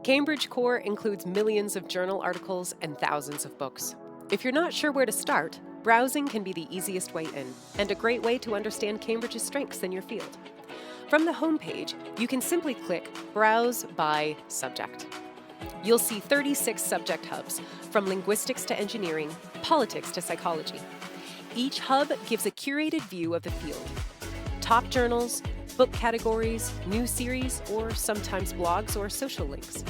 Cambridge Core includes millions of journal articles and thousands of books. If you're not sure where to start, browsing can be the easiest way in, and a great way to understand Cambridge's strengths in your field. From the homepage, you can simply click Browse by Subject. You'll see 36 subject hubs, from linguistics to engineering, politics to psychology. Each hub gives a curated view of the field. Top journals, book categories, news series, or sometimes blogs or social links.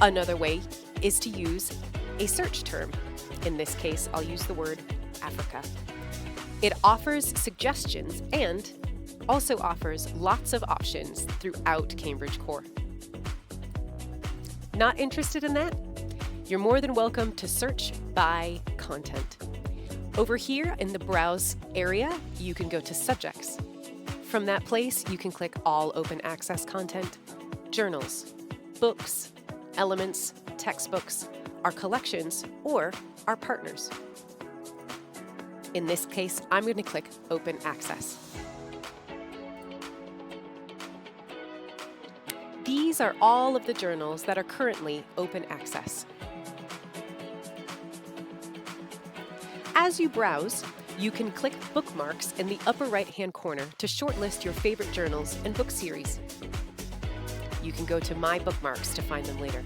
Another way is to use a search term. In this case, I'll use the word Africa. It offers suggestions and also offers lots of options throughout Cambridge Core. Not interested in that? You're more than welcome to search by content. Over here in the Browse area, you can go to Subjects. From that place, you can click All Open Access Content, Journals, Books, Elements, Textbooks, our collections, or our partners. In this case, I'm going to click Open Access. These are all of the journals that are currently open access. As you browse, you can click Bookmarks in the upper right-hand corner to shortlist your favorite journals and book series. You can go to My Bookmarks to find them later.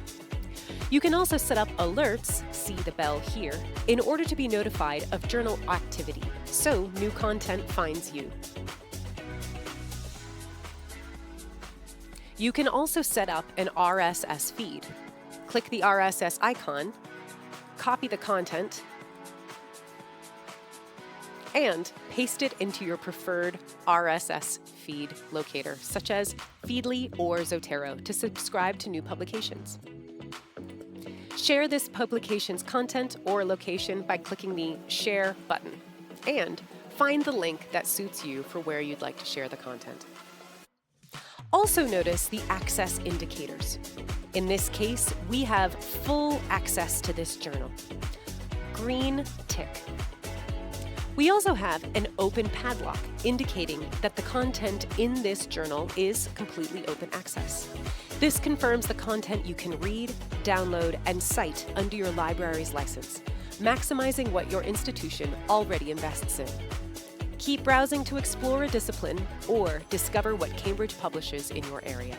You can also set up alerts, see the bell here, in order to be notified of journal activity, so new content finds you. You can also set up an RSS feed. Click the RSS icon, copy the content, and paste it into your preferred RSS feed locator, such as Feedly or Zotero, to subscribe to new publications. Share this publication's content or location by clicking the Share button, and find the link that suits you for where you'd like to share the content. Also notice the access indicators. In this case, we have full access to this journal. Green tick. We also have an open padlock, indicating that the content in this journal is completely open access. This confirms the content you can read, download, and cite under your library's license, maximizing what your institution already invests in. Keep browsing to explore a discipline or discover what Cambridge publishes in your area.